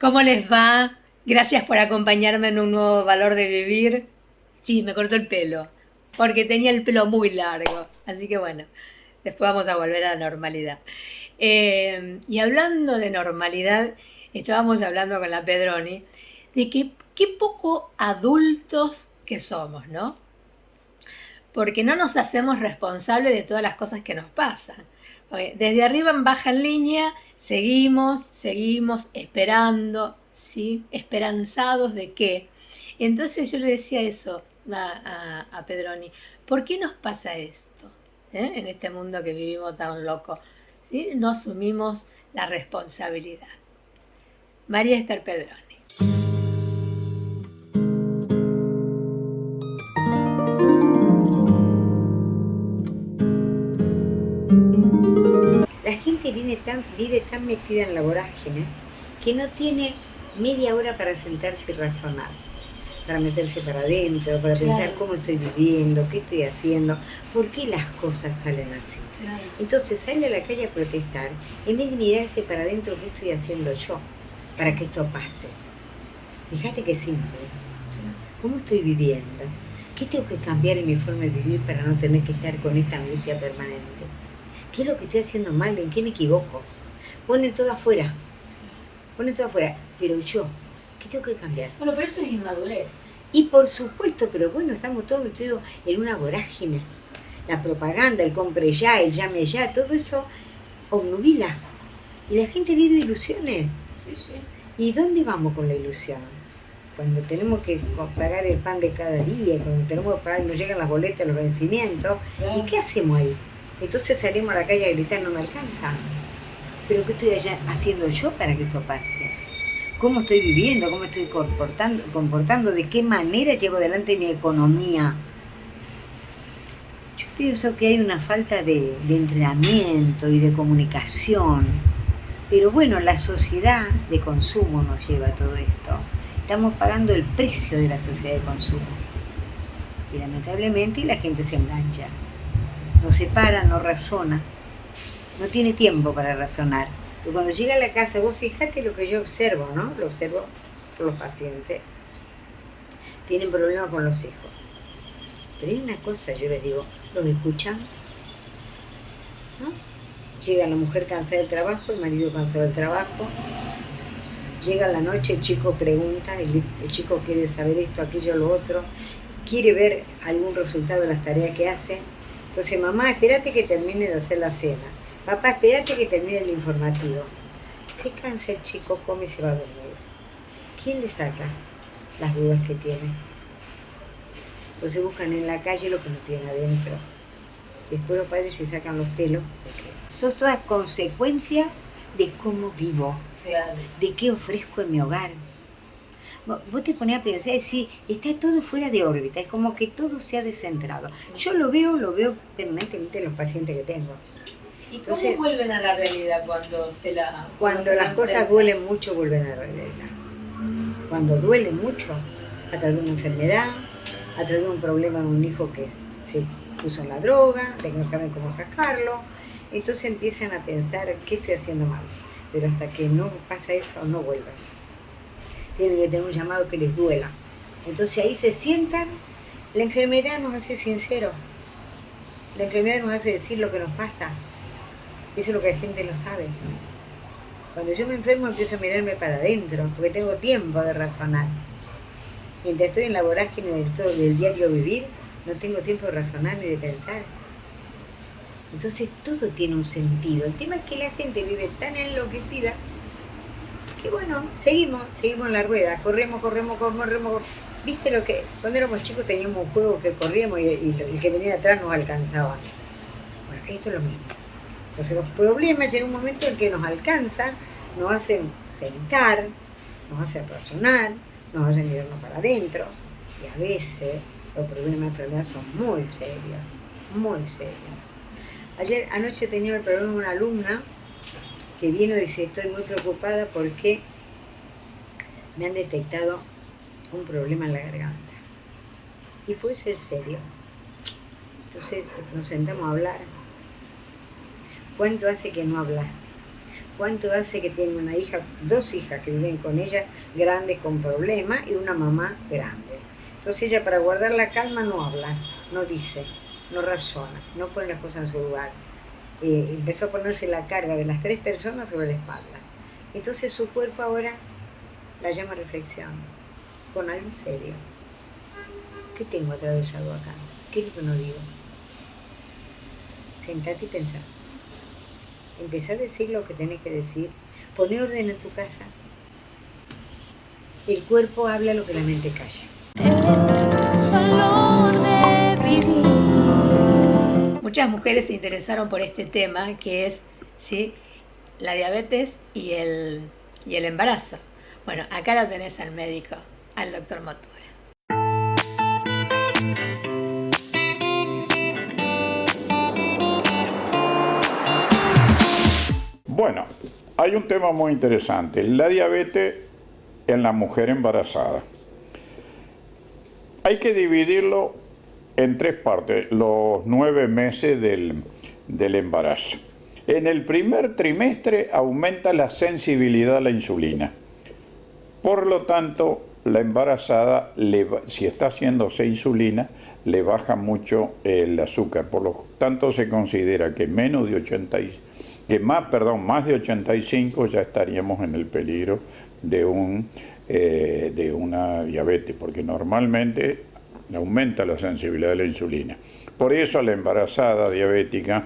¿Cómo les va? Gracias por acompañarme en un nuevo valor de vivir. Sí, me cortó el pelo, porque tenía el pelo muy largo. Así que bueno, después vamos a volver a la normalidad. Y hablando de normalidad, estábamos hablando con la Pedroni de que qué poco adultos que somos, ¿no? Porque no nos hacemos responsables de todas las cosas que nos pasan. Porque desde arriba en baja en línea seguimos esperando, ¿sí? Esperanzados de qué. Entonces yo le decía eso a Pedroni, ¿por qué nos pasa esto? En este mundo que vivimos tan loco, ¿sí? No asumimos la responsabilidad. María Esther Pedroni. La gente vive tan metida en la vorágine que no tiene media hora para sentarse y razonar, para meterse para adentro, para pensar cómo estoy viviendo, qué estoy haciendo, por qué las cosas salen así. Claro. Entonces sale a la calle a protestar en vez de mirarse para adentro qué estoy haciendo yo para que esto pase. Fíjate qué simple. ¿Cómo estoy viviendo? ¿Qué tengo que cambiar en mi forma de vivir para no tener que estar con esta angustia permanente? ¿Qué es lo que estoy haciendo mal? ¿En qué me equivoco? Ponen todo afuera. Pero yo, ¿qué tengo que cambiar? Bueno, pero eso es inmadurez. Y por supuesto, pero bueno, estamos todos metidos en una vorágine. La propaganda, el compre ya, el llame ya, todo eso obnubila. Y la gente vive ilusiones. Sí. ¿Y dónde vamos con la ilusión? Cuando tenemos que pagar el pan de cada día, cuando tenemos que pagar, nos llegan las boletas, los vencimientos. Claro. ¿Y qué hacemos ahí? Entonces salimos a la calle a gritar, no me alcanza. ¿Pero qué estoy haciendo yo para que esto pase? ¿Cómo estoy viviendo? ¿Cómo estoy comportando? ¿De qué manera llevo adelante mi economía? Yo pienso que hay una falta de entrenamiento y de comunicación. Pero bueno, la sociedad de consumo nos lleva a todo esto. Estamos pagando el precio de la sociedad de consumo. Y lamentablemente la gente se engancha. No se para, no razona, no tiene tiempo para razonar. Pero cuando llega a la casa, vos fijate lo que yo observo, ¿no? Lo observo por los pacientes. Tienen problemas con los hijos. Pero hay una cosa, yo les digo, los escuchan, ¿no? Llega la mujer cansada del trabajo, el marido cansado del trabajo. Llega la noche, el chico pregunta, el chico quiere saber esto, aquello, lo otro. Quiere ver algún resultado de las tareas que hace. Entonces, mamá, espérate que termine de hacer la cena. Papá, espérate que termine el informativo. Se cansa el chico, come y se va a dormir. ¿Quién le saca las dudas que tiene? Entonces buscan en la calle lo que no tienen adentro. Después los padres se sacan los pelos. Son todas consecuencias de cómo vivo, de qué ofrezco en mi hogar. Vos te ponés a pensar, sí, está todo fuera de órbita, es como que todo se ha descentrado. Yo lo veo permanentemente en los pacientes que tengo. ¿Y cómo vuelven a la realidad cuando las cosas duelen mucho, vuelven a la realidad? Cuando duele mucho, a través de una enfermedad, a través de un problema de un hijo que se puso en la droga, de que no saben cómo sacarlo, entonces empiezan a pensar, ¿qué estoy haciendo mal? Pero hasta que no pasa eso, no vuelven. Tienen que tener un llamado que les duela. Entonces ahí se sientan. La enfermedad nos hace sinceros. La enfermedad nos hace decir lo que nos pasa. Eso es lo que la gente no sabe. Cuando yo me enfermo empiezo a mirarme para adentro, porque tengo tiempo de razonar. Mientras estoy en la vorágine del diario vivir, no tengo tiempo de razonar ni de pensar. Entonces todo tiene un sentido. El tema es que la gente vive tan enloquecida que bueno, seguimos en la rueda, corremos. ¿Viste lo que? Cuando éramos chicos teníamos un juego que corríamos y el que venía atrás nos alcanzaba. Bueno, esto es lo mismo. Entonces los problemas llegan un momento en que nos alcanzan, nos hacen sentar, nos hacen razonar, nos hacen mirarnos para adentro. Y a veces los problemas de enfermedad son muy serios, muy serios. Anoche tenía el problema de una alumna que vino y dice, estoy muy preocupada porque me han detectado un problema en la garganta. Y puede ser serio. Entonces nos sentamos a hablar. ¿Cuánto hace que no hablas? ¿Cuánto hace que tiene una hija, 2 hijas que viven con ella, grandes con problemas, y una mamá grande? Entonces ella, para guardar la calma, no habla, no dice, no razona, no pone las cosas en su lugar. Empezó a ponerse la carga de las 3 personas sobre la espalda. Entonces su cuerpo ahora la llama a reflexión, con algo serio. ¿Qué tengo atravesado acá? ¿Qué es lo que no digo? Sentate y pensá. Empezá a decir lo que tenés que decir. Poné orden en tu casa. El cuerpo habla lo que la mente calla. Muchas mujeres se interesaron por este tema, que es, ¿sí?, la diabetes y el embarazo. Bueno, acá lo tenés al médico, al doctor Motura. Bueno, hay un tema muy interesante, la diabetes en la mujer embarazada. Hay que dividirlo en 3 partes, los 9 meses del embarazo. En el primer trimestre aumenta la sensibilidad a la insulina. Por lo tanto, la embarazada, si está haciéndose insulina, le baja mucho el azúcar. Por lo tanto, se considera que más de 85 ya estaríamos en el peligro de una diabetes, porque normalmente aumenta la sensibilidad de la insulina. Por eso a la embarazada diabética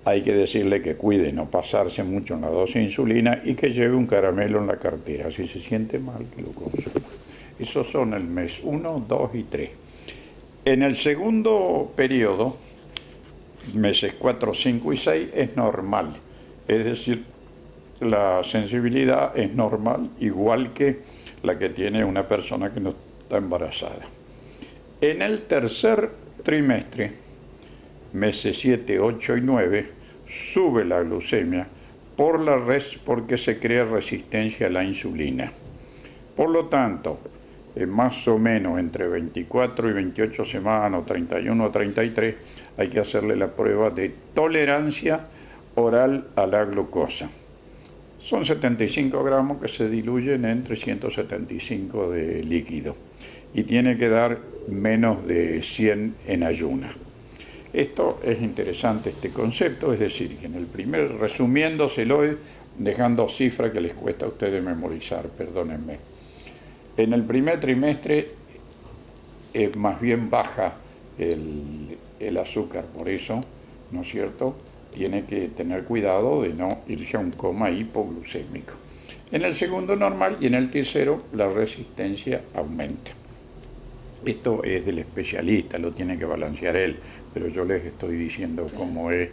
hay que decirle que cuide no pasarse mucho en la dosis de insulina y que lleve un caramelo en la cartera. Si se siente mal, que lo consuma. Esos son el mes 1, 2 y 3. En el segundo periodo, meses 4, 5 y 6, es normal. Es decir, la sensibilidad es normal, igual que la que tiene una persona que no está embarazada. En el tercer trimestre, meses 7, 8 y 9, sube la glucemia porque se crea resistencia a la insulina. Por lo tanto, más o menos entre 24 y 28 semanas, o 31 o 33, hay que hacerle la prueba de tolerancia oral a la glucosa. Son 75 gramos que se diluyen en 375 de líquido y tiene que dar menos de 100 en ayuna. Esto es interesante, este concepto, es decir, que en el primer, resumiéndoselo, dejando cifras que les cuesta a ustedes memorizar, perdónenme. En el primer trimestre más bien baja el azúcar, por eso, ¿no es cierto?, tiene que tener cuidado de no irse a un coma hipoglucémico. En el segundo normal y en el tercero la resistencia aumenta. Esto es del especialista, lo tiene que balancear él, pero yo les estoy diciendo cómo es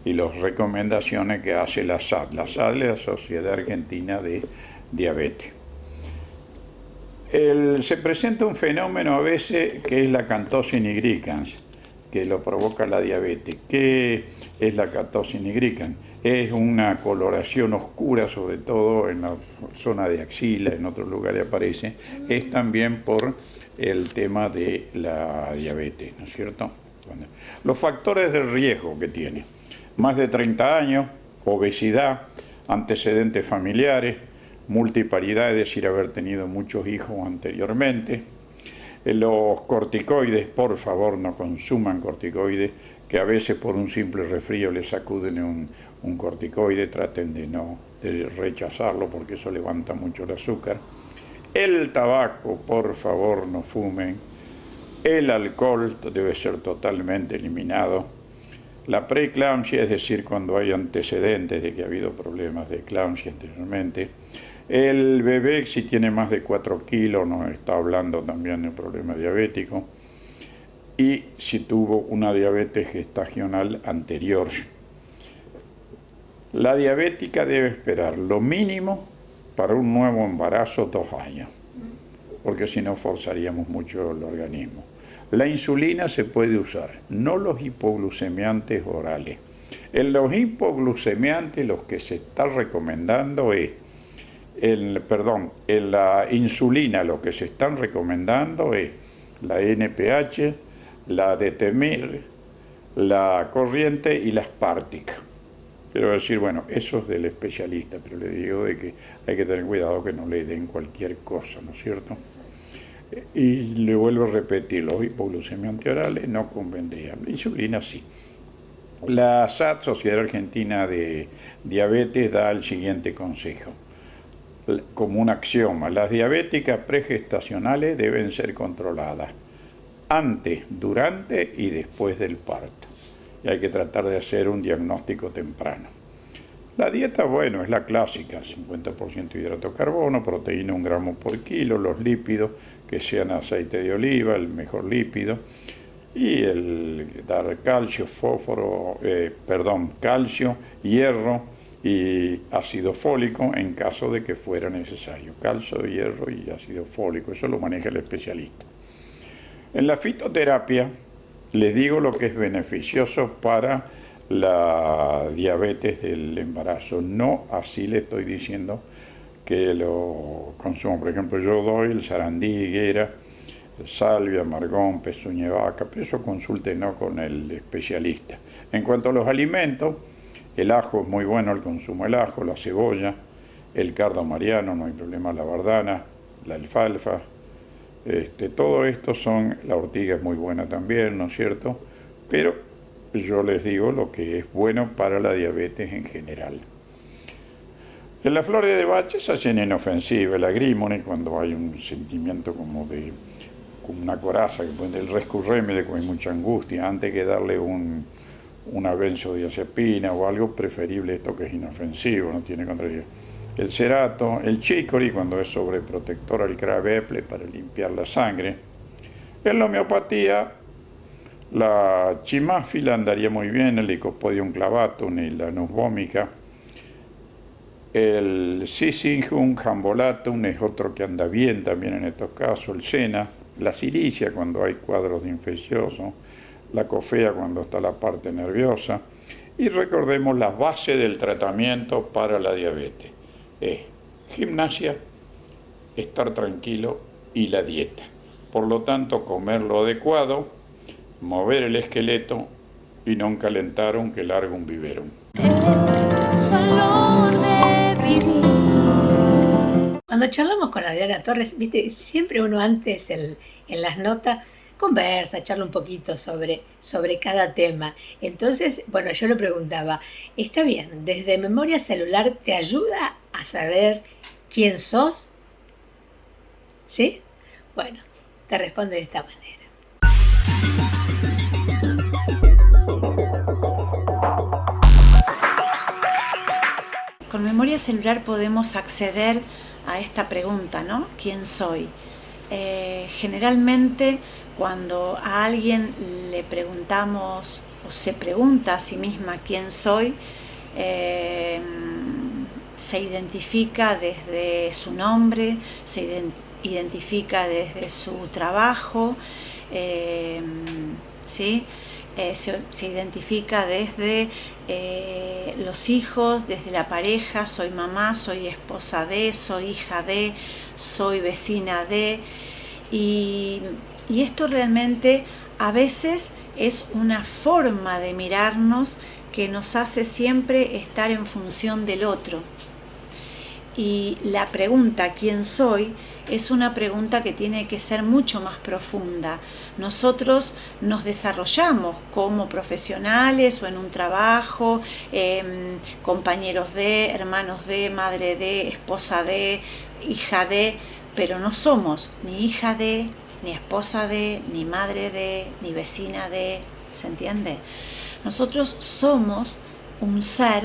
y las recomendaciones que hace la SAD. La SAD es la Sociedad Argentina de Diabetes. Se presenta un fenómeno a veces que es la acanthosis nigricans, que lo provoca la diabetes. ¿Qué es la acanthosis nigricans? Es una coloración oscura, sobre todo en la zona de axila, en otros lugares aparece. Es también por el tema de la diabetes, ¿no es cierto? Bueno, los factores de riesgo que tiene: más de 30 años, obesidad, antecedentes familiares, multiparidad, es decir, haber tenido muchos hijos anteriormente. Los corticoides, por favor, no consuman corticoides, que a veces por un simple resfrío les sacuden un corticoide, traten de rechazarlo porque eso levanta mucho el azúcar. El tabaco, por favor, no fumen. El alcohol debe ser totalmente eliminado. La preeclampsia, es decir, cuando hay antecedentes de que ha habido problemas de eclampsia anteriormente. El bebé, si tiene más de 4 kilos, nos está hablando también de un problema diabético. Y si tuvo una diabetes gestacional anterior. La diabética debe esperar lo mínimo para un nuevo embarazo 2 años, porque si no forzaríamos mucho el organismo. La insulina se puede usar, no los hipoglucemiantes orales. En los hipoglucemiantes los que se está recomendando es, en la insulina lo que se están recomendando es la NPH, la Detemir, la corriente y la Spartic. Pero decir, bueno, eso es del especialista, pero le digo de que hay que tener cuidado que no le den cualquier cosa, ¿no es cierto? Y le vuelvo a repetir, los hipoglucemias antiorales no convendrían. La insulina sí. La SAD, Sociedad Argentina de Diabetes, da el siguiente consejo, como un axioma: las diabéticas pregestacionales deben ser controladas antes, durante y después del parto. Y hay que tratar de hacer un diagnóstico temprano. La dieta, bueno, es la clásica: 50% hidrato de carbono, proteína 1 gramo por kilo, los lípidos que sean aceite de oliva, el mejor lípido, y dar calcio, calcio, hierro y ácido fólico en caso de que fuera necesario. Calcio, hierro y ácido fólico, eso lo maneja el especialista. En la fitoterapia les digo lo que es beneficioso para la diabetes del embarazo. No así le estoy diciendo que lo consumo. Por ejemplo, yo doy el sarandí, higuera, salvia, amargón, pezuña de vaca, pero eso consúltenos con el especialista. En cuanto a los alimentos, el ajo es muy bueno, el consumo del ajo, la cebolla, el cardo mariano, no hay problema, la bardana, la alfalfa, todo esto la ortiga es muy buena también, ¿no es cierto? Pero yo les digo lo que es bueno para la diabetes en general. En la flor de Bach se hacen inofensiva, el agrímone, cuando hay un sentimiento como una coraza, el rescurreme, como hay mucha angustia, antes que darle una benzodiazepina o algo, preferible esto que es inofensivo, no tiene contrariedad. El cerato, el chicory, cuando es sobreprotector al craveple para limpiar la sangre. En la homeopatía, la chimáfila andaría muy bien, el Lycopodium clavatum y la Nus vomica. El Syzygium jambolatum es otro que anda bien también en estos casos, el sena, la silicia cuando hay cuadros de infeccioso, la cofea cuando está la parte nerviosa. Y recordemos la base del tratamiento para la diabetes. Es gimnasia, estar tranquilo y la dieta. Por lo tanto, comer lo adecuado, mover el esqueleto y no calentar un que larga un biberón. Cuando charlamos con Adriana Torres, viste, siempre uno antes en las notas conversa, charla un poquito sobre cada tema. Entonces, bueno, yo le preguntaba, está bien, desde memoria celular te ayuda a saber quién sos, ¿sí? Bueno, te responde de esta manera. Con memoria celular podemos acceder a esta pregunta, ¿no? ¿Quién soy? Generalmente cuando a alguien le preguntamos o se pregunta a sí misma quién soy, se identifica desde su nombre, se identifica desde su trabajo, ¿sí? Se identifica desde los hijos, desde la pareja, soy mamá, soy esposa de, soy hija de, soy vecina de, y esto realmente a veces es una forma de mirarnos que nos hace siempre estar en función del otro. Y la pregunta ¿quién soy? Es una pregunta que tiene que ser mucho más profunda. Nosotros nos desarrollamos como profesionales o en un trabajo, compañeros de, hermanos de, madre de, esposa de, hija de, pero no somos ni hija de, ni esposa de, ni madre de, ni vecina de, ¿se entiende? Nosotros somos un ser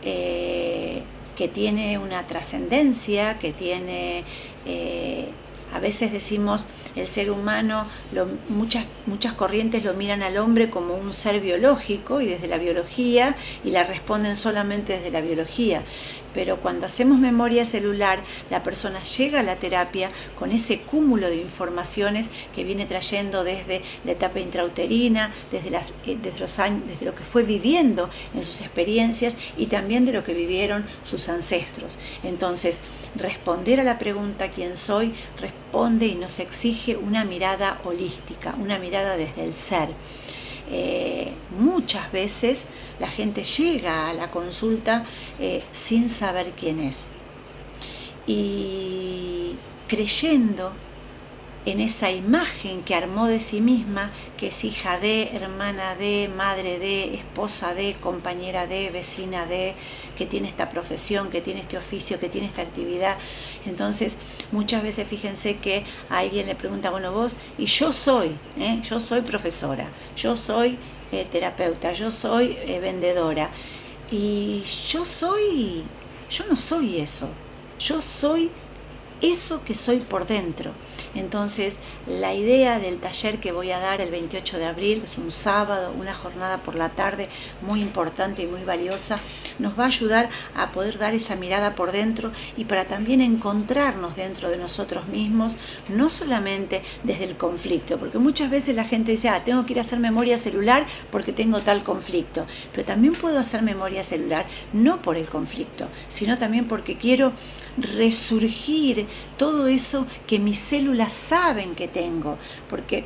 que tiene una trascendencia, que tiene, a veces decimos, el ser humano, muchas corrientes lo miran al hombre como un ser biológico y desde la biología, y la responden solamente desde la biología. Pero cuando hacemos memoria celular, la persona llega a la terapia con ese cúmulo de informaciones que viene trayendo desde la etapa intrauterina, desde los años, desde lo que fue viviendo en sus experiencias y también de lo que vivieron sus ancestros. Entonces, responder a la pregunta ¿quién soy? Responde y nos exige una mirada holística, una mirada desde el ser. muchas veces la gente llega a la consulta sin saber quién es y creyendo en esa imagen que armó de sí misma, que es hija de, hermana de, madre de, esposa de, compañera de, vecina de, que tiene esta profesión, que tiene este oficio, que tiene esta actividad. Entonces, muchas veces fíjense que a alguien le pregunta, bueno, vos, y yo soy profesora, yo soy terapeuta, yo soy vendedora, y yo no soy eso, yo soy eso que soy por dentro. Entonces, la idea del taller que voy a dar el 28 de abril, es un sábado, una jornada por la tarde muy importante y muy valiosa, nos va a ayudar a poder dar esa mirada por dentro y para también encontrarnos dentro de nosotros mismos, no solamente desde el conflicto, porque muchas veces la gente dice, tengo que ir a hacer memoria celular porque tengo tal conflicto, pero también puedo hacer memoria celular no por el conflicto, sino también porque quiero resurgir todo eso que mis células saben que tengo, porque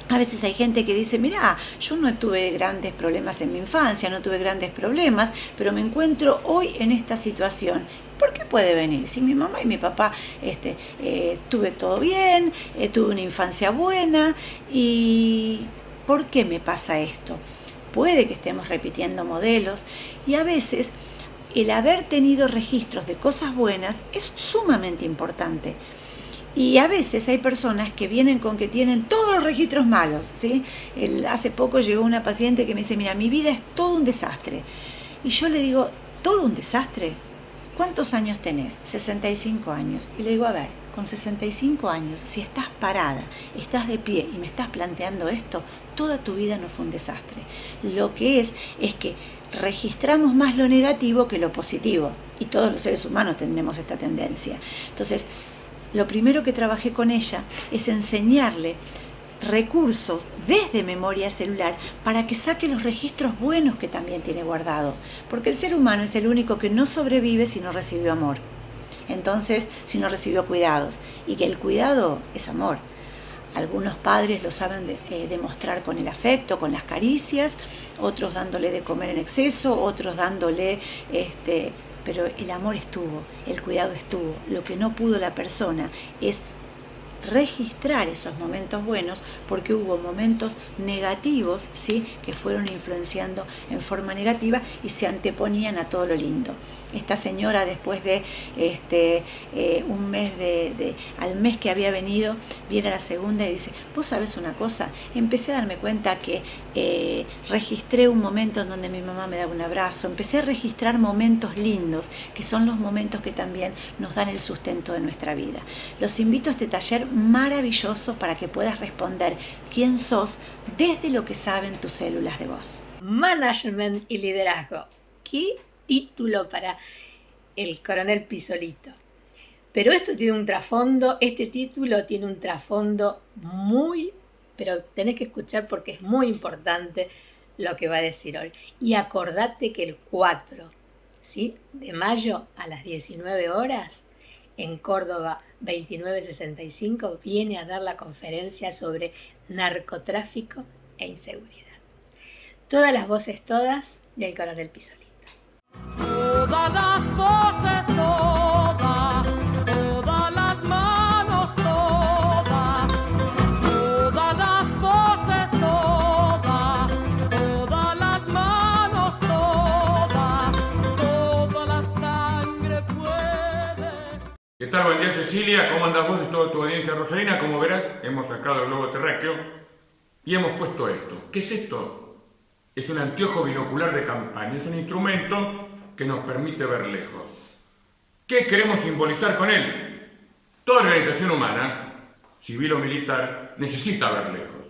a veces hay gente que dice, mira, yo no tuve grandes problemas en mi infancia, no tuve grandes problemas, pero me encuentro hoy en esta situación. ¿Por qué puede venir? Si mi mamá y mi papá tuve todo bien, tuve una infancia buena, ¿y por qué me pasa esto? Puede que estemos repitiendo modelos y a veces el haber tenido registros de cosas buenas es sumamente importante. Y a veces hay personas que vienen con que tienen todos los registros malos, ¿sí? Hace poco llegó una paciente que me dice, mira, mi vida es todo un desastre. Y yo le digo, ¿todo un desastre? ¿Cuántos años tenés? 65 años. Y le digo, a ver, con 65 años, si estás parada, estás de pie y me estás planteando esto, toda tu vida no fue un desastre. Lo que es que registramos más lo negativo que lo positivo. Y todos los seres humanos tendremos esta tendencia. Entonces, lo primero que trabajé con ella es enseñarle recursos desde memoria celular para que saque los registros buenos que también tiene guardado. Porque el ser humano es el único que no sobrevive si no recibió amor. Entonces, si no recibió cuidados. Y que el cuidado es amor. Algunos padres lo saben demostrar con el afecto, con las caricias, otros dándole de comer en exceso, otros dándole pero el amor estuvo, el cuidado estuvo. Lo que no pudo la persona es registrar esos momentos buenos porque hubo momentos negativos, ¿sí?, que fueron influenciando en forma negativa y se anteponían a todo lo lindo. Esta señora, después de un mes al mes que había venido, viene a la segunda y dice, vos sabés una cosa, empecé a darme cuenta que registré un momento en donde mi mamá me daba un abrazo, empecé a registrar momentos lindos, que son los momentos que también nos dan el sustento de nuestra vida. Los invito a este taller maravilloso para que puedas responder quién sos desde lo que saben tus células de vos. Management y liderazgo. ¿Qué título para el coronel Pisolito? Pero esto tiene un trasfondo, este título tiene un trasfondo pero tenés que escuchar porque es muy importante lo que va a decir hoy. Y acordate que el 4, ¿sí?, de mayo a las 19 horas, en Córdoba 2965, viene a dar la conferencia sobre narcotráfico e inseguridad. Todas las voces, todas, del coronel Pisolito. Todas las voces, todas las manos, todas las voces, todas las manos, toda la sangre puede. ¿Qué tal? Buen día, Cecilia. ¿Cómo andás vos y toda tu audiencia rosarina? Como verás, hemos sacado el globo terráqueo y hemos puesto esto. ¿Qué es esto? Es un anteojo binocular de campaña, es un instrumento que nos permite ver lejos. ¿Qué queremos simbolizar con él? Toda organización humana, civil o militar, necesita ver lejos.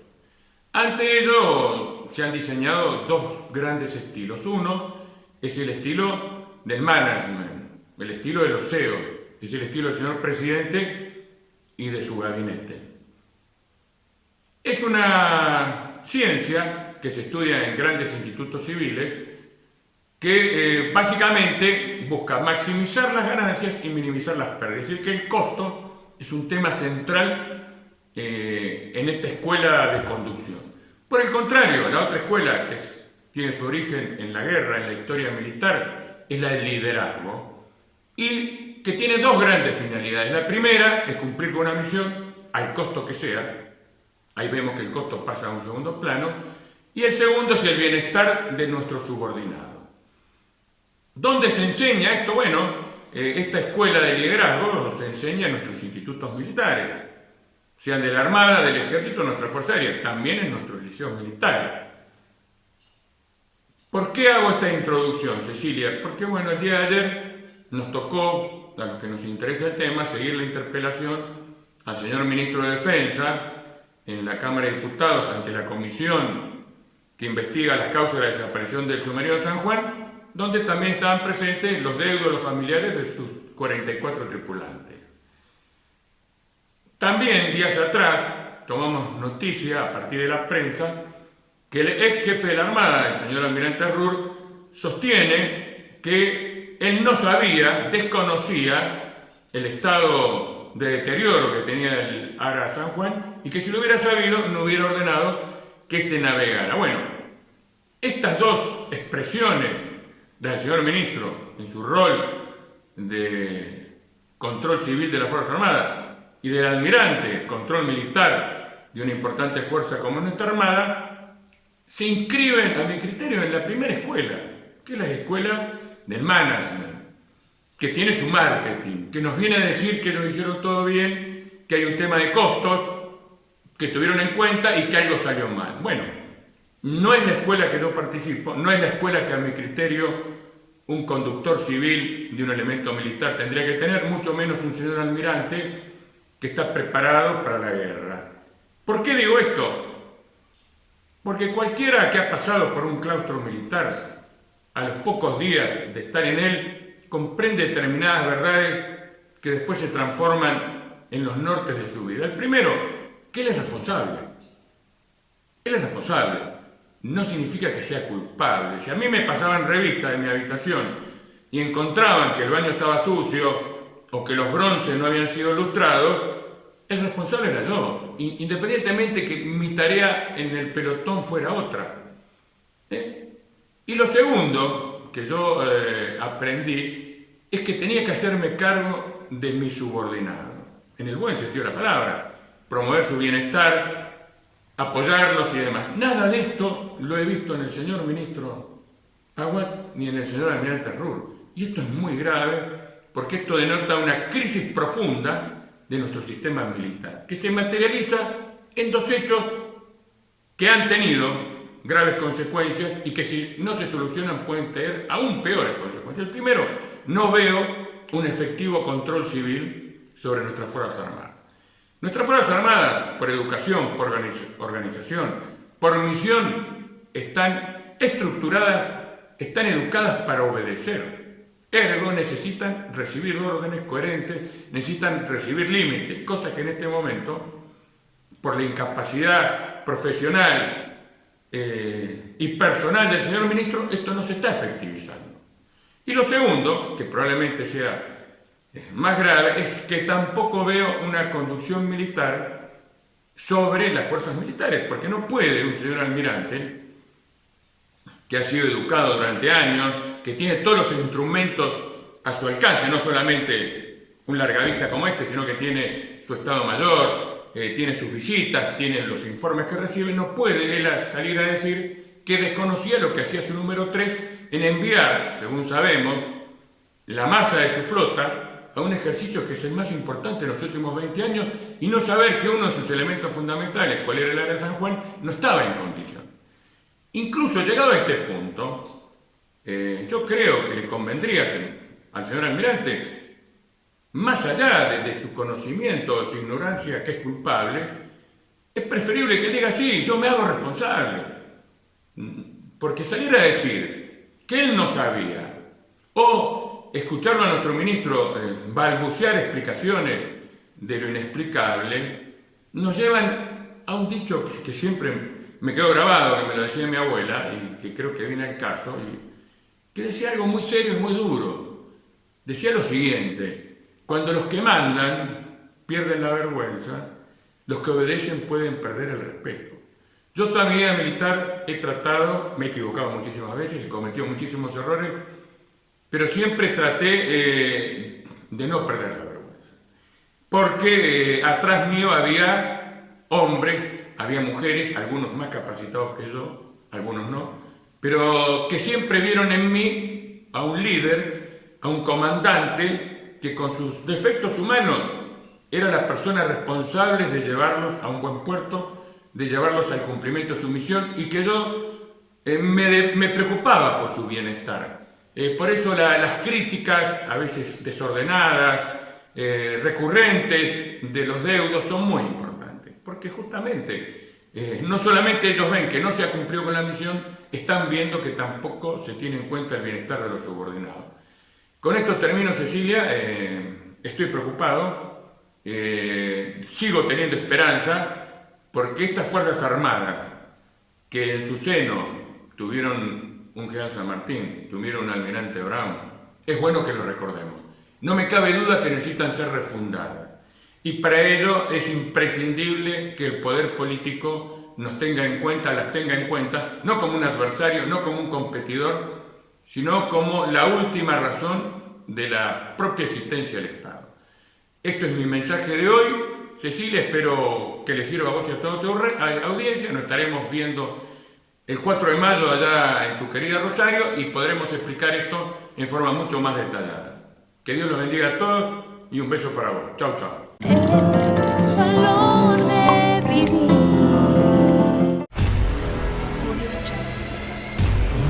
Ante ello se han diseñado dos grandes estilos. Uno es el estilo del management, el estilo de los CEOs, es el estilo del señor presidente y de su gabinete. Es una ciencia que se estudia en grandes institutos civiles, que básicamente busca maximizar las ganancias y minimizar las pérdidas. Es decir, que el costo es un tema central en esta escuela de conducción. Por el contrario, la otra escuela, que tiene su origen en la guerra, en la historia militar, es la del liderazgo, y que tiene dos grandes finalidades. La primera es cumplir con una misión, al costo que sea. Ahí vemos que el costo pasa a un segundo plano. Y el segundo es el bienestar de nuestros subordinados. ¿Dónde se enseña esto? Bueno, esta escuela de liderazgo se enseña en nuestros institutos militares, sean de la Armada, del Ejército, nuestra Fuerza Aérea, también en nuestros liceos militares. ¿Por qué hago esta introducción, Cecilia? Porque, bueno, el día de ayer nos tocó, a los que nos interesa el tema, seguir la interpelación al señor Ministro de Defensa en la Cámara de Diputados ante la comisión que investiga las causas de la desaparición del submarino San Juan, donde también estaban presentes los deudos, los familiares de sus 44 tripulantes. También, días atrás, tomamos noticia a partir de la prensa que el ex jefe de la Armada, el señor almirante Ruhr, sostiene que él no sabía, desconocía el estado de deterioro que tenía el ARA San Juan y que si lo hubiera sabido no hubiera ordenado que éste navegara. Bueno, estas dos expresiones del señor ministro en su rol de control civil de la Fuerza Armada y del almirante, control militar de una importante fuerza como nuestra Armada, se inscriben, a mi criterio, en la primera escuela, que es la escuela del management, que tiene su marketing, que nos viene a decir que ellos hicieron todo bien, que hay un tema de costos, que tuvieron en cuenta y que algo salió mal. Bueno, no es la escuela que yo participo, no es la escuela que a mi criterio un conductor civil de un elemento militar tendría que tener, mucho menos un señor almirante que está preparado para la guerra. ¿Por qué digo esto? Porque cualquiera que ha pasado por un claustro militar, a los pocos días de estar en él, comprende determinadas verdades que después se transforman en los nortes de su vida. El primero, que él es responsable. Él es responsable. No significa que sea culpable. Si a mí me pasaban revistas en mi habitación y encontraban que el baño estaba sucio o que los bronces no habían sido lustrados, el responsable era yo, independientemente que mi tarea en el pelotón fuera otra. Y lo segundo que yo aprendí es que tenía que hacerme cargo de mis subordinados, en el buen sentido de la palabra, promover su bienestar, apoyarlos y demás. Nada de esto lo he visto en el señor ministro Aguad ni en el señor almirante Ruhr. Y esto es muy grave porque esto denota una crisis profunda de nuestro sistema militar, que se materializa en dos hechos que han tenido graves consecuencias y que si no se solucionan pueden tener aún peores consecuencias. El primero, no veo un efectivo control civil sobre nuestras Fuerzas Armadas. Nuestras Fuerzas Armadas, por educación, por organización, por misión, están estructuradas, están educadas para obedecer. Ergo, necesitan recibir órdenes coherentes, necesitan recibir límites, cosa que en este momento, por la incapacidad profesional y personal del señor ministro, esto no se está efectivizando. Y lo segundo, que probablemente sea más grave, es que tampoco veo una conducción militar sobre las fuerzas militares, porque no puede un señor almirante que ha sido educado durante años, que tiene todos los instrumentos a su alcance, no solamente un largavista como este, sino que tiene su estado mayor, tiene sus visitas, tiene los informes que recibe, no puede él salir a decir que desconocía lo que hacía su número 3 en enviar, según sabemos, la masa de su flota a un ejercicio que es el más importante en los últimos 20 años y no saber que uno de sus elementos fundamentales, cuál era el área de San Juan, no estaba en condición. Incluso llegado a este punto, yo creo que le convendría al señor almirante, más allá de su conocimiento o su ignorancia que es culpable, es preferible que diga sí, yo me hago responsable. Porque salir a decir que él no sabía o escucharlo a nuestro ministro balbucear explicaciones de lo inexplicable, nos llevan a un dicho que siempre me quedó grabado, que me lo decía mi abuela y que creo que viene al caso, y que decía algo muy serio y muy duro. Decía lo siguiente: cuando los que mandan pierden la vergüenza, los que obedecen pueden perder el respeto. Yo toda mi vida militar he tratado, me he equivocado muchísimas veces, he cometido muchísimos errores, pero siempre traté de no perder la vergüenza. Porque atrás mío había hombres, había mujeres, algunos más capacitados que yo, algunos no, pero que siempre vieron en mí a un líder, a un comandante que con sus defectos humanos era la persona responsable de llevarlos a un buen puerto, de llevarlos al cumplimiento de su misión, y que yo me preocupaba por su bienestar. Por eso las críticas, a veces desordenadas, recurrentes de los deudos, son muy importantes, porque justamente no solamente ellos ven que no se ha cumplido con la misión, están viendo que tampoco se tiene en cuenta el bienestar de los subordinados. Con esto termino, Cecilia. Estoy preocupado, sigo teniendo esperanza, porque estas Fuerzas Armadas, que en su seno tuvieron un general San Martín, tuvieron un almirante Brown, es bueno que lo recordemos. No me cabe duda que necesitan ser refundadas. Y para ello es imprescindible que el poder político nos tenga en cuenta, las tenga en cuenta, no como un adversario, no como un competidor, sino como la última razón de la propia existencia del Estado. Esto es mi mensaje de hoy. Cecilia, espero que le sirva a vos y a toda tu audiencia. Nos estaremos viendo el 4 de mayo allá en tu querida Rosario y podremos explicar esto en forma mucho más detallada. Que Dios los bendiga a todos y un beso para vos. Chau, chau. Valor de vivir.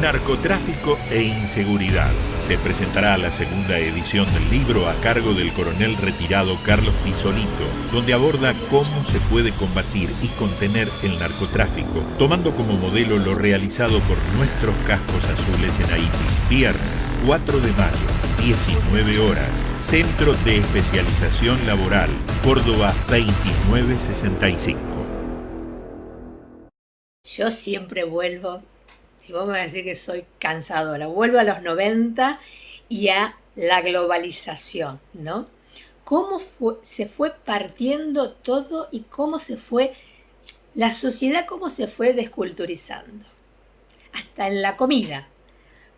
Narcotráfico e inseguridad. Se presentará la segunda edición del libro a cargo del coronel retirado Carlos Pisolito, donde aborda cómo se puede combatir y contener el narcotráfico, tomando como modelo lo realizado por nuestros cascos azules en Haití. Viernes 4 de mayo, 19 horas, Centro de Especialización Laboral, Córdoba 2965. Yo siempre vuelvo, y vos me vas a decir que soy cansadora, vuelvo a los 90 y a la globalización, ¿no? Cómo se fue partiendo todo y cómo se fue, la sociedad cómo se fue desculturizando, hasta en la comida.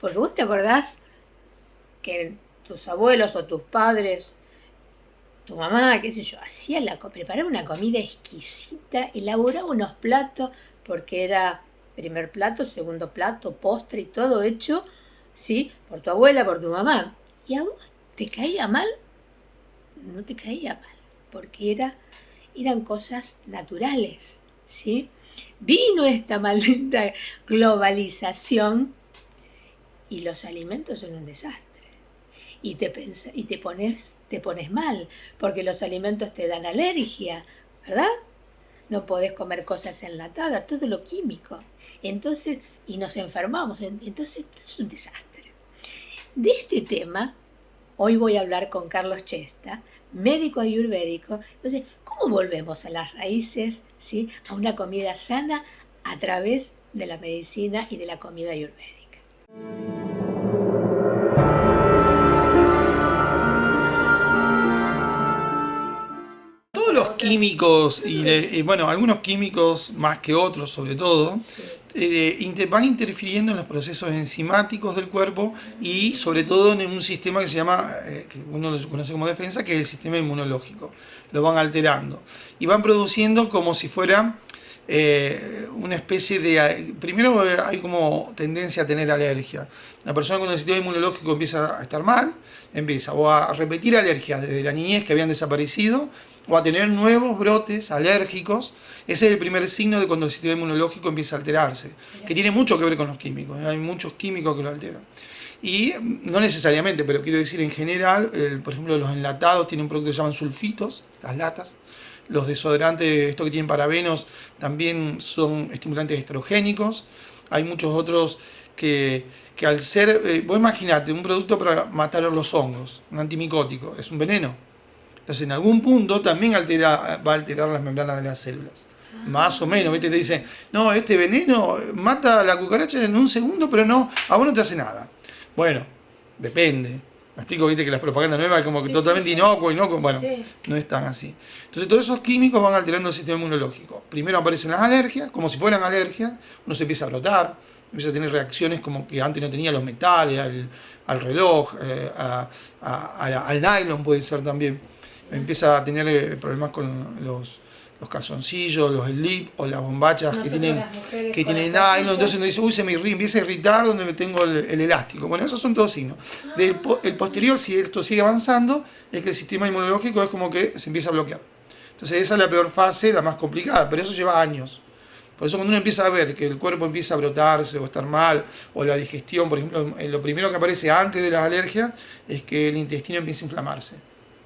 Porque vos te acordás que tus abuelos o tus padres, tu mamá, qué sé yo, preparaba una comida exquisita, elaboraba unos platos, porque era primer plato, segundo plato, postre y todo hecho, ¿sí? Por tu abuela, por tu mamá. ¿Y a vos te caía mal? No te caía mal, porque eran cosas naturales, ¿sí? Vino esta maldita globalización y los alimentos son un desastre. Y te pones mal, porque los alimentos te dan alergia, ¿verdad? No podés comer cosas enlatadas, todo lo químico. Entonces, y nos enfermamos. Entonces, esto es un desastre. De este tema, hoy voy a hablar con Carlos Chesta, médico ayurvédico. Entonces, ¿cómo volvemos a las raíces, ¿sí? A una comida sana a través de la medicina y de la comida ayurvédica? Los químicos, y bueno, algunos químicos más que otros sobre todo, van interfiriendo en los procesos enzimáticos del cuerpo y sobre todo en un sistema que se llama, que uno lo conoce como defensa, que es el sistema inmunológico. Lo van alterando y van produciendo como si fuera una especie de... Primero hay como tendencia a tener alergia. La persona con el sistema inmunológico empieza a estar mal, empieza o a repetir alergias desde la niñez que habían desaparecido, o a tener nuevos brotes alérgicos. Ese es el primer signo de cuando el sistema inmunológico empieza a alterarse, que tiene mucho que ver con los químicos. Hay muchos químicos que lo alteran. Y no necesariamente, pero quiero decir en general, por ejemplo, los enlatados tienen un producto que se llaman sulfitos, las latas. Los desodorantes, estos que tienen parabenos, también son estimulantes estrogénicos. Hay muchos otros que al ser, vos imaginate, un producto para matar los hongos, un antimicótico, es un veneno. Entonces, en algún punto también va a alterar las membranas de las células. Más o menos, ¿viste? Te dicen, no, este veneno mata a la cucaracha en un segundo, pero no, a vos no te hace nada. Bueno, depende. Me explico, viste que las propagandas nuevas es como que totalmente inocuo y no, bueno, no es tan así. Entonces todos esos químicos van alterando el sistema inmunológico. Primero aparecen las alergias, como si fueran alergias, uno se empieza a brotar, empieza a tener reacciones como que antes no tenía los metales, al reloj, al nylon puede ser también. Empieza a tener problemas con los calzoncillos, los slip o las bombachas que tienen nylon, entonces uno dice, uy, empieza a irritar donde me tengo el elástico. Bueno, esos son todos signos. El posterior, si esto sigue avanzando, es que el sistema inmunológico es como que se empieza a bloquear. Entonces esa es la peor fase, la más complicada, pero eso lleva años. Por eso cuando uno empieza a ver que el cuerpo empieza a brotarse o estar mal, o la digestión, por ejemplo, lo primero que aparece antes de las alergias es que el intestino empieza a inflamarse.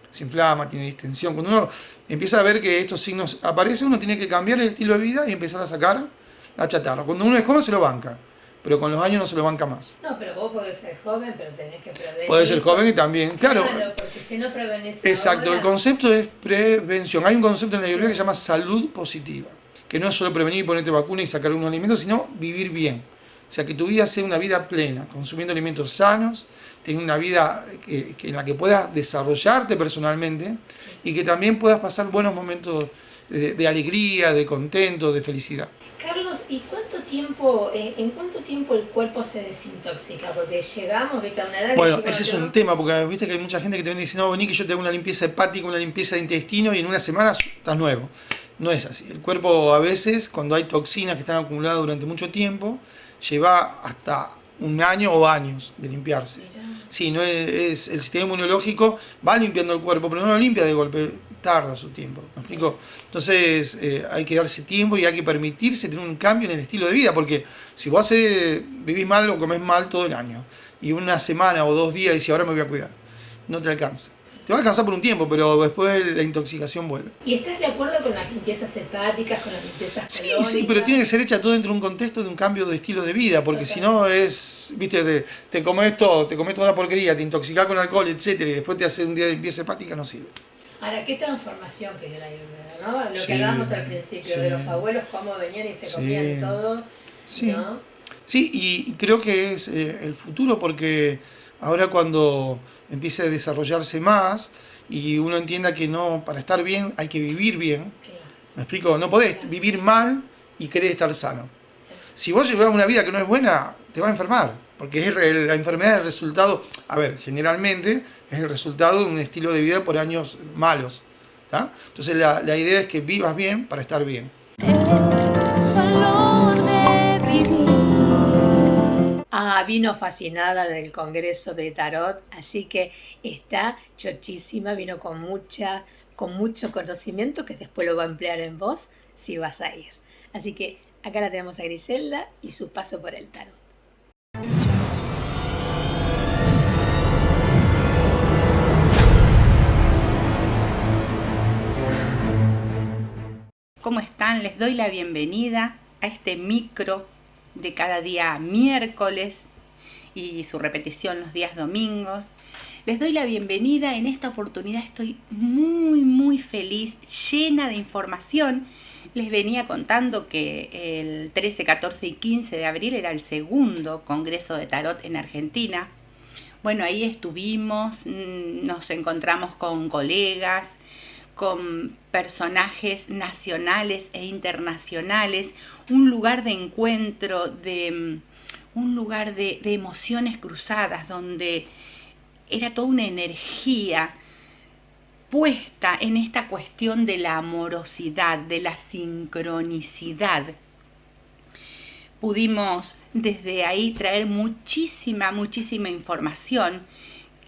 Se inflama, tiene distensión. Cuando uno empieza a ver que estos signos aparecen, uno tiene que cambiar el estilo de vida y empezar a sacar la chatarra. Cuando uno es joven se lo banca, pero con los años no se lo banca más. No, pero vos podés ser joven, pero tenés que prevenir. Podés ser joven y también, claro. Porque si no prevenís exacto, ahora... el concepto es prevención. Hay un concepto en la Ayurveda que se llama salud positiva, que no es solo prevenir, ponerte vacuna y sacar unos alimentos, sino vivir bien. O sea, que tu vida sea una vida plena, consumiendo alimentos sanos, tener una vida en la que puedas desarrollarte personalmente y que también puedas pasar buenos momentos de alegría, de contento, de felicidad. Carlos, ¿y en cuánto tiempo el cuerpo se desintoxica? Porque llegamos, ¿viste? A una edad... Bueno, ese es un tema, porque viste que hay mucha gente que te viene diciendo, no, vení que yo te hago una limpieza hepática, una limpieza de intestino y en una semana estás nuevo. No es así. El cuerpo a veces, cuando hay toxinas que están acumuladas durante mucho tiempo, lleva hasta un año o años de limpiarse. Sí, no es el sistema inmunológico va limpiando el cuerpo, pero no lo limpia de golpe, tarda su tiempo. ¿Me explico? Entonces hay que darse tiempo y hay que permitirse tener un cambio en el estilo de vida, porque si vos vivís mal o comés mal todo el año, y una semana o 2 días dices ahora me voy a cuidar, no te alcanza. Te va a alcanzar por un tiempo, pero después la intoxicación vuelve. ¿Y estás de acuerdo con las limpiezas hepáticas, con las limpiezas colónicas? Sí, pero tiene que ser hecha todo dentro de un contexto de un cambio de estilo de vida, porque si no es, viste, te comes todo, te comes toda la porquería, te intoxicás con alcohol, etcétera, y después te haces un día de limpieza hepática, no sirve. Ahora, qué transformación que dio la Ayurveda, ¿no? Lo que hablábamos al principio, de los abuelos, cómo venían y se comían todo, ¿no? Sí, y creo que es el futuro, porque ahora cuando empiece a desarrollarse más y uno entienda que no, para estar bien hay que vivir bien. Claro. ¿Me explico? No podés vivir mal y querer estar sano. Si vos llevas una vida que no es buena, te va a enfermar, porque la enfermedad es el resultado, generalmente es el resultado de un estilo de vida por años malos. ¿Tá? Entonces la idea es que vivas bien para estar bien. Vino fascinada del Congreso de Tarot, así que está chochísima, vino con mucho conocimiento que después lo va a emplear en vos si vas a ir. Así que acá la tenemos a Griselda y su paso por el tarot. ¿Cómo están? Les doy la bienvenida a este micro de cada día miércoles y su repetición los días domingos. Les doy la bienvenida. En esta oportunidad estoy muy feliz, llena de información. Les venía contando que el 13, 14 y 15 de abril era el segundo Congreso de Tarot en Argentina. Bueno, ahí estuvimos, nos encontramos con colegas, con personajes nacionales e internacionales, un lugar de encuentro, un lugar de emociones cruzadas, donde era toda una energía puesta en esta cuestión de la amorosidad, de la sincronicidad. Pudimos desde ahí traer muchísima información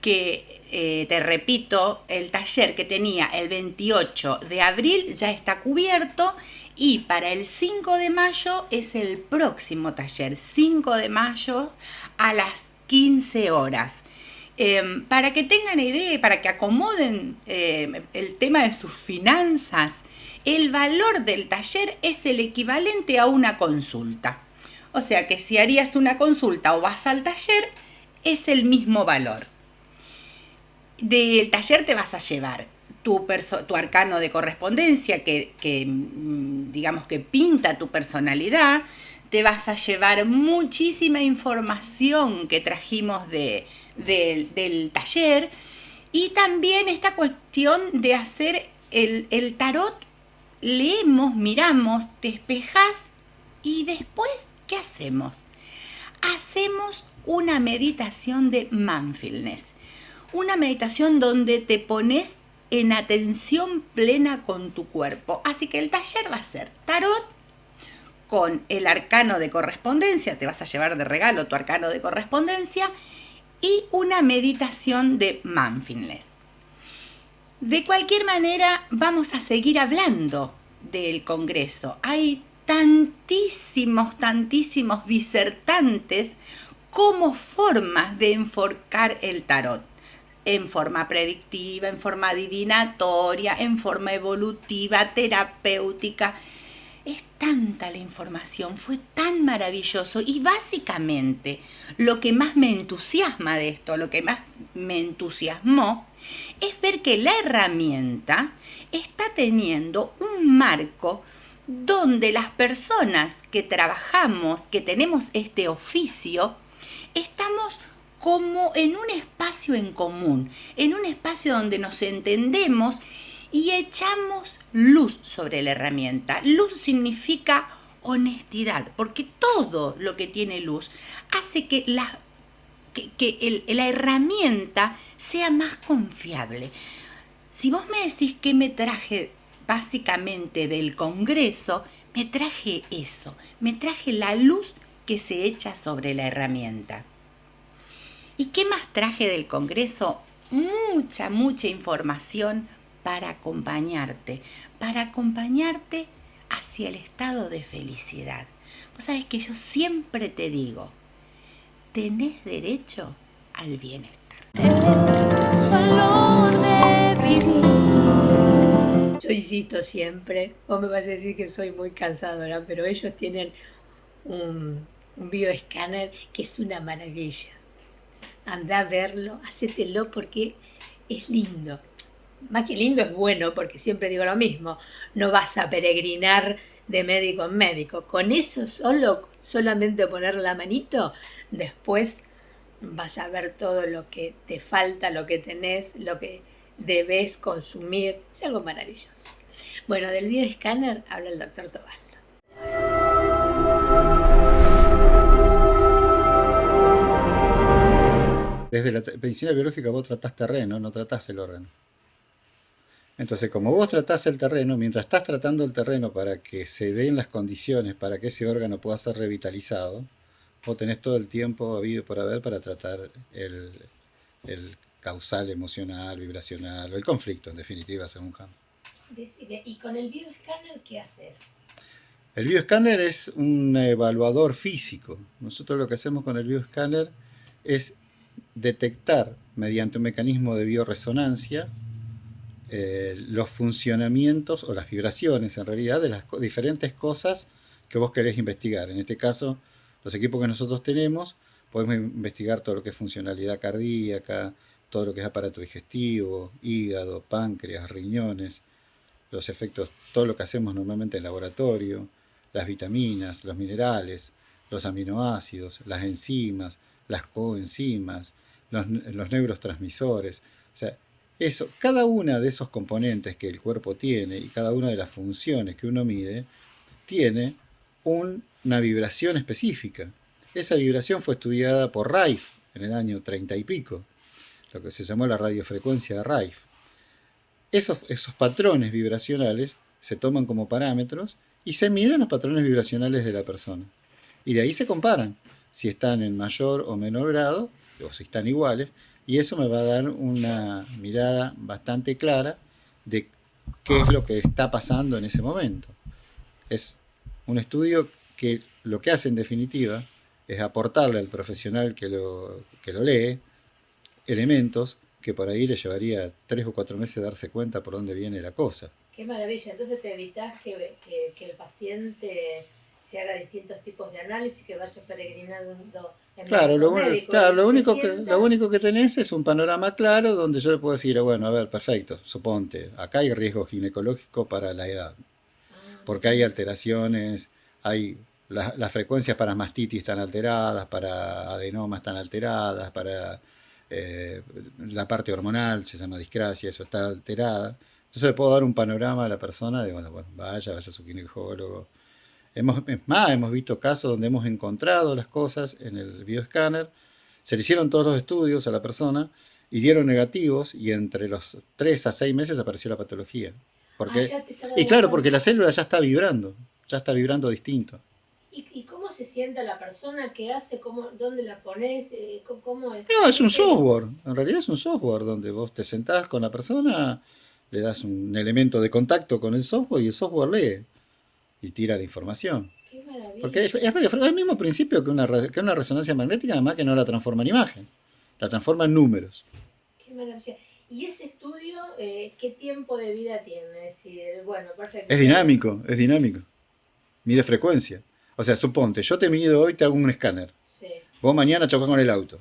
que, te repito, el taller que tenía el 28 de abril ya está cubierto y para el 5 de mayo es el próximo taller, 5 de mayo a las 15 horas. Para que tengan idea, para que acomoden el tema de sus finanzas, el valor del taller es el equivalente a una consulta. O sea que si harías una consulta o vas al taller, es el mismo valor. Del taller te vas a llevar tu arcano de correspondencia que digamos que pinta tu personalidad. te vas a llevar muchísima información que trajimos del taller, y también esta cuestión de hacer el tarot. Leemos, miramos, te espejas y después, ¿qué hacemos? Hacemos una meditación de mindfulness, una meditación donde te pones en atención plena con tu cuerpo. Así que el taller va a ser tarot con el arcano de correspondencia, te vas a llevar de regalo tu arcano de correspondencia, y una meditación de mindfulness. De cualquier manera, vamos a seguir hablando del Congreso. Hay tantísimos disertantes como formas de enfocar el tarot. En forma predictiva, en forma adivinatoria, en forma evolutiva, terapéutica. Es tanta la información, fue tan maravilloso, y básicamente lo que más me entusiasma de esto, lo que más me entusiasmó, es ver que la herramienta está teniendo un marco donde las personas que trabajamos, que tenemos este oficio, estamos como en un espacio en común, en un espacio donde nos entendemos y echamos luz sobre la herramienta. Luz significa honestidad, porque todo lo que tiene luz hace que la herramienta sea más confiable. Si vos me decís qué me traje básicamente del Congreso, me traje eso, me traje la luz que se echa sobre la herramienta. ¿Y qué más traje del Congreso? Mucha información para acompañarte hacia el estado de felicidad. Vos sabés que yo siempre te digo, tenés derecho al bienestar. Valor de vivir. Yo insisto siempre, vos me vas a decir que soy muy cansadora, pero ellos tienen un bioescáner que es una maravilla. Andá a verlo, hacételo porque es lindo. Más que lindo, es bueno, porque siempre digo lo mismo, no vas a peregrinar de médico en médico. Con eso solamente poner la manito, después vas a ver todo lo que te falta, lo que tenés, lo que debes consumir. Es algo maravilloso. Bueno, del bioescáner habla el doctor Tobaldo. Desde la medicina biológica vos tratás terreno, no tratás el órgano. Entonces, como vos tratás el terreno, mientras estás tratando el terreno para que se den las condiciones para que ese órgano pueda ser revitalizado, vos tenés todo el tiempo habido por haber para tratar el causal emocional, vibracional, o el conflicto, en definitiva, según Ham. Decime, ¿y con el bioescáner qué haces? El bioescáner es un evaluador físico. Nosotros lo que hacemos con el bioescáner es detectar, mediante un mecanismo de bioresonancia, los funcionamientos o las vibraciones en realidad de las diferentes cosas que vos querés investigar. En este caso, los equipos que nosotros tenemos, podemos investigar todo lo que es funcionalidad cardíaca, todo lo que es aparato digestivo, hígado, páncreas, riñones, los efectos, todo lo que hacemos normalmente en laboratorio, las vitaminas, los minerales, los aminoácidos, las enzimas, las coenzimas, los neurotransmisores. O sea, eso, cada una de esos componentes que el cuerpo tiene y cada una de las funciones que uno mide, tiene una vibración específica. Esa vibración fue estudiada por Rife en el año 30 y pico, lo que se llamó la radiofrecuencia de Rife. Esos patrones vibracionales se toman como parámetros y se miden los patrones vibracionales de la persona. Y de ahí se comparan si están en mayor o menor grado, o si están iguales, y eso me va a dar una mirada bastante clara de qué es lo que está pasando en ese momento. Es un estudio que lo que hace en definitiva es aportarle al profesional que lo lee elementos que por ahí le llevaría 3 o 4 meses darse cuenta por dónde viene la cosa. Qué maravilla, entonces te evitas que el paciente se haga distintos tipos de análisis, que vaya peregrinando en Claro, médico, lo único que tenés es un panorama claro donde yo le puedo decir, bueno, a ver, perfecto, suponte, acá hay riesgo ginecológico para la edad, porque hay alteraciones, hay las frecuencias para mastitis están alteradas, para adenoma están alteradas, para la parte hormonal, se llama discrasia, eso está alterada. Entonces le puedo dar un panorama a la persona de, bueno, vaya a su ginecólogo. Hemos visto casos donde hemos encontrado las cosas en el bioescáner, se le hicieron todos los estudios a la persona y dieron negativos, y entre los 3 a 6 meses apareció la patología. Y claro, porque la célula ya está vibrando distinto. ¿Y cómo se sienta la persona? ¿Qué hace? ¿Dónde la pones? ¿Cómo es? No, es un software. En realidad es un software donde vos te sentás con la persona, le das un elemento de contacto con el software y el software lee y tira la información. Qué maravilla. Porque es el mismo principio que una resonancia magnética, además que no la transforma en imagen, la transforma en números. Qué maravilla. ¿Y ese estudio qué tiempo de vida tiene? Es decir, bueno, perfecto. Es dinámico. Mide frecuencia. O sea, suponte, yo te mido hoy, te hago un escáner. Sí. Vos mañana chocás con el auto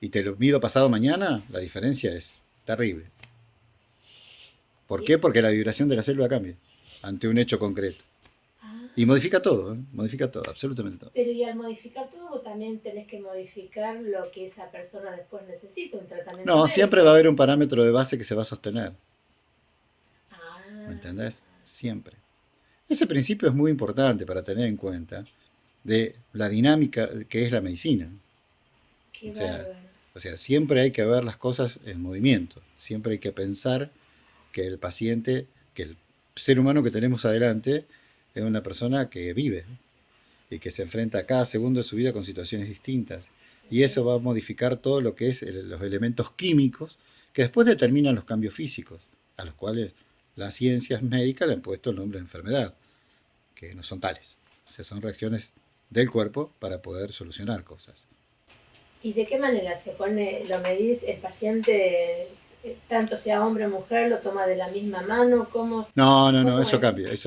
y te lo mido pasado mañana, la diferencia es terrible. ¿Por qué? Porque la vibración de la célula cambia ante un hecho concreto. Y modifica todo, absolutamente todo. Pero y al modificar todo, vos también tenés que modificar lo que esa persona después necesita, un tratamiento No, médico. siempre va a haber un parámetro de base que se va a sostener. ¿Me entendés? Siempre. Ese principio es muy importante para tener en cuenta de la dinámica que es la medicina. Qué O sea, siempre hay que ver las cosas en movimiento. Siempre hay que pensar que el paciente, que el ser humano que tenemos adelante es una persona que vive y que se enfrenta a cada segundo de su vida con situaciones distintas. Y eso va a modificar todo lo que es los elementos químicos que después determinan los cambios físicos, a los cuales las ciencias médicas le han puesto el nombre de enfermedad, que no son tales. O sea, son reacciones del cuerpo para poder solucionar cosas. ¿Y de qué manera lo medís, el paciente, tanto sea hombre o mujer, lo toma de la misma mano? ¿Cómo Eso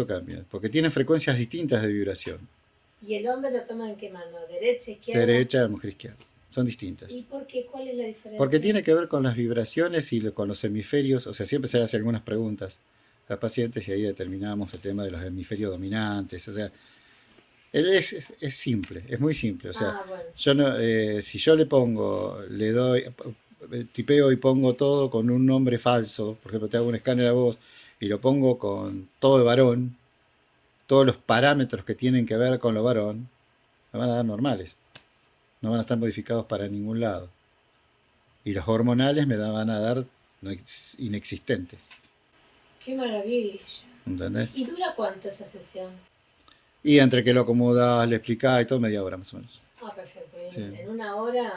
cambia, porque tiene frecuencias distintas de vibración. ¿Y el hombre lo toma en qué mano? ¿Derecha, izquierda? Derecha, mujer izquierda. Son distintas. ¿Y por qué? ¿Cuál es la diferencia? Porque tiene que ver con las vibraciones y con los hemisferios. O sea, siempre se le hace algunas preguntas a los pacientes y ahí determinamos el tema de los hemisferios dominantes. O sea, es simple, es muy simple. O sea, bueno. Si yo le doy, tipeo y pongo todo con un nombre falso, por ejemplo, te hago un escáner a vos y lo pongo con todo de varón, todos los parámetros que tienen que ver con lo varón, me van a dar normales. No van a estar modificados para ningún lado. Y los hormonales me van a dar inexistentes. ¡Qué maravilla! ¿Entendés? ¿Y dura cuánto esa sesión? Y entre que lo acomodás, le explicás y todo, media hora más o menos. Ah, perfecto. Sí. En una hora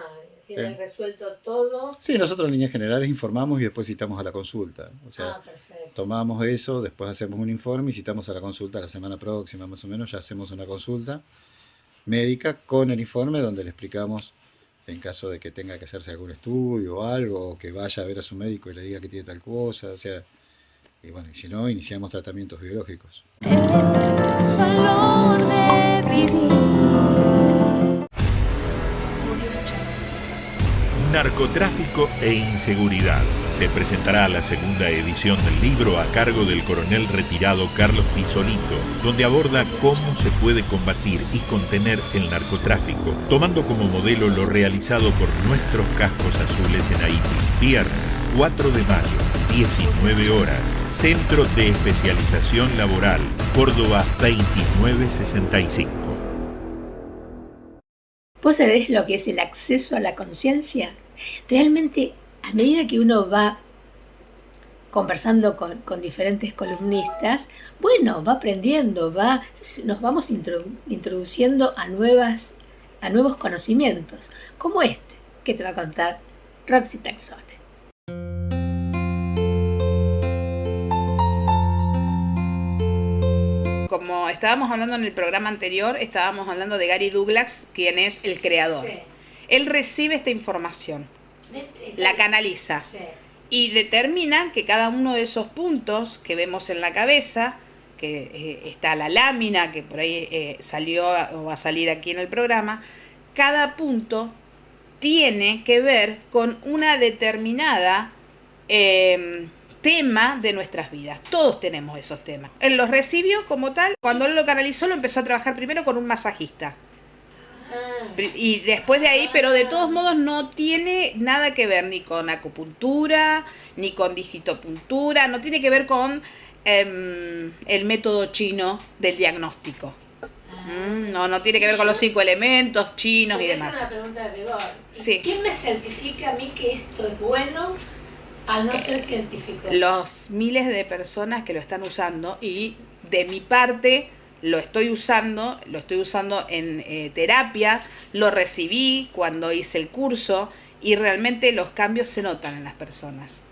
tienen resuelto todo. Sí, nosotros en líneas generales informamos y después citamos a la consulta. O sea, tomamos eso, después hacemos un informe y citamos a la consulta la semana próxima más o menos, ya hacemos una consulta médica con el informe donde le explicamos en caso de que tenga que hacerse algún estudio o algo, o que vaya a ver a su médico y le diga que tiene tal cosa, o sea, y bueno, y si no, iniciamos tratamientos biológicos. Valor de vivir. Narcotráfico e inseguridad. Se presentará la segunda edición del libro a cargo del coronel retirado Carlos Pisolito, donde aborda cómo se puede combatir y contener el narcotráfico, tomando como modelo lo realizado por nuestros cascos azules en Haití. Viernes 4 de mayo, 19 horas, Centro de Especialización Laboral, Córdoba 2965. ¿Vos sabés lo que es el acceso a la conciencia? Realmente, a medida que uno va conversando con diferentes columnistas, bueno, va aprendiendo, nos vamos introduciendo a nuevos conocimientos, como este que te va a contar Roxy Taxone. Como estábamos hablando en el programa anterior, estábamos hablando de Gary Douglas, quien es el creador. Sí. Él recibe esta información, la canaliza y determina que cada uno de esos puntos que vemos en la cabeza, que está la lámina, que por ahí salió o va a salir aquí en el programa, cada punto tiene que ver con una determinada tema de nuestras vidas. Todos tenemos esos temas. Él los recibió como tal. Cuando él lo canalizó, lo empezó a trabajar primero con un masajista. Y después de ahí, pero de todos modos no tiene nada que ver ni con acupuntura, ni con digitopuntura, no tiene que ver con el método chino del diagnóstico. No tiene que ver con los 5 elementos chinos y demás. Es una pregunta de rigor. Sí. ¿Quién me certifica a mí que esto es bueno al no ser científico? Los miles de personas que lo están usando, y de mi parte lo estoy usando en terapia, lo recibí cuando hice el curso y realmente los cambios se notan en las personas.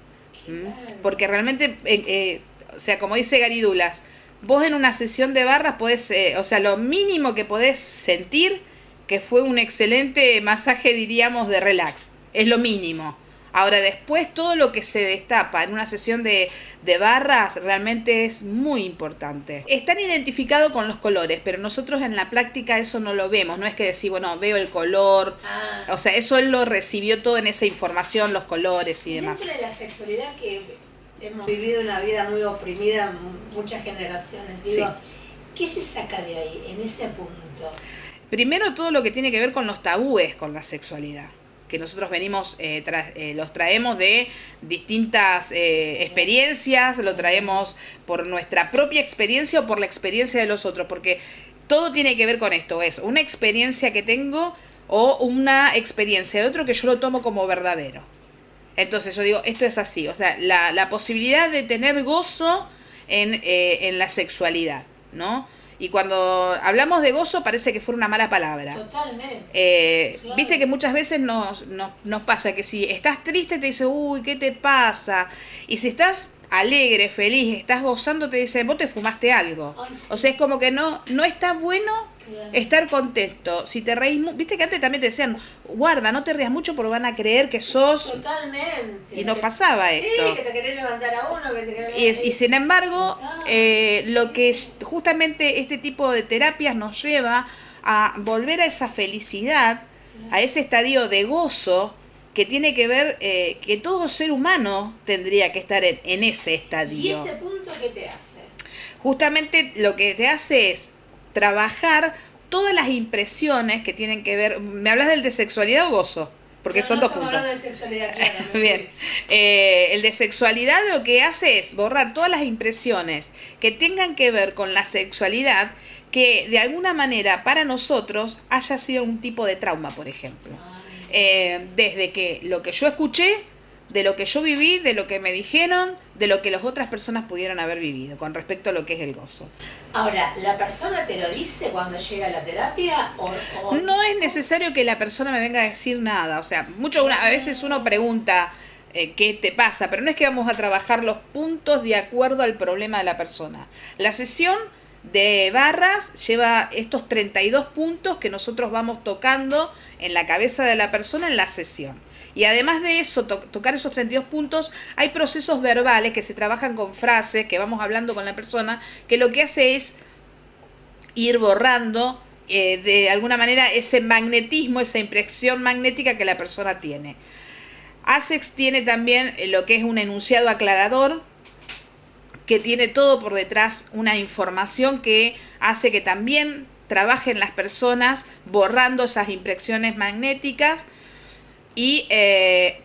Porque realmente, o sea, como dice Gary Doulas, vos en una sesión de barras podés, o sea, lo mínimo que podés sentir que fue un excelente masaje, diríamos, de relax. Es lo mínimo. Ahora, después, todo lo que se destapa en una sesión de barras realmente es muy importante. Están identificados con los colores, pero nosotros en la práctica eso no lo vemos. No es que decir, bueno, veo el color. O sea, eso él lo recibió todo en esa información, los colores y demás. Dentro de la sexualidad, que hemos vivido una vida muy oprimida muchas generaciones, digo, Sí. ¿qué se saca de ahí, en ese punto? Primero, todo lo que tiene que ver con los tabúes con la sexualidad, que nosotros venimos, los traemos de distintas experiencias, lo traemos por nuestra propia experiencia o por la experiencia de los otros, porque todo tiene que ver con esto, es una experiencia que tengo o una experiencia de otro que yo lo tomo como verdadero. Entonces yo digo, esto es así, o sea, la posibilidad de tener gozo en la sexualidad, ¿no? Y cuando hablamos de gozo parece que fuera una mala palabra. Totalmente. Claro. Viste que muchas veces nos pasa que si estás triste te dice, uy, ¿qué te pasa? Y si estás alegre, feliz, estás gozando, te dicen, vos te fumaste algo. Ay, sí. O sea, es como que no está bueno estar contento. Si te reís, viste que antes también te decían, guarda, no te rías mucho porque van a creer que sos... Totalmente. Y nos pasaba esto. Sí, que te querés levantar a uno, que te querés... Y sin embargo, lo que justamente este tipo de terapias nos lleva a volver a esa felicidad, a ese estadio de gozo que tiene que ver, que todo ser humano tendría que estar en ese estadio. ¿Y ese punto qué te hace? Justamente lo que te hace es trabajar todas las impresiones que tienen que ver... ¿Me hablas del de sexualidad o gozo? Porque son dos puntos. De sexualidad, claro, Bien, el de sexualidad lo que hace es borrar todas las impresiones que tengan que ver con la sexualidad que de alguna manera para nosotros haya sido un tipo de trauma, por ejemplo. Desde que lo que yo escuché, de lo que yo viví, de lo que me dijeron, de lo que las otras personas pudieron haber vivido con respecto a lo que es el gozo. Ahora, ¿la persona te lo dice cuando llega a la terapia? O... No es necesario que la persona me venga a decir nada. O sea, a veces uno pregunta qué te pasa, pero no es que vamos a trabajar los puntos de acuerdo al problema de la persona. La sesión de barras lleva estos 32 puntos que nosotros vamos tocando en la cabeza de la persona en la sesión. Y además de eso, tocar esos 32 puntos, hay procesos verbales que se trabajan con frases que vamos hablando con la persona, que lo que hace es ir borrando de alguna manera ese magnetismo, esa impresión magnética que la persona tiene. ASEX tiene también lo que es un enunciado aclarador, que tiene todo por detrás una información que hace que también trabajen las personas borrando esas impresiones magnéticas. Y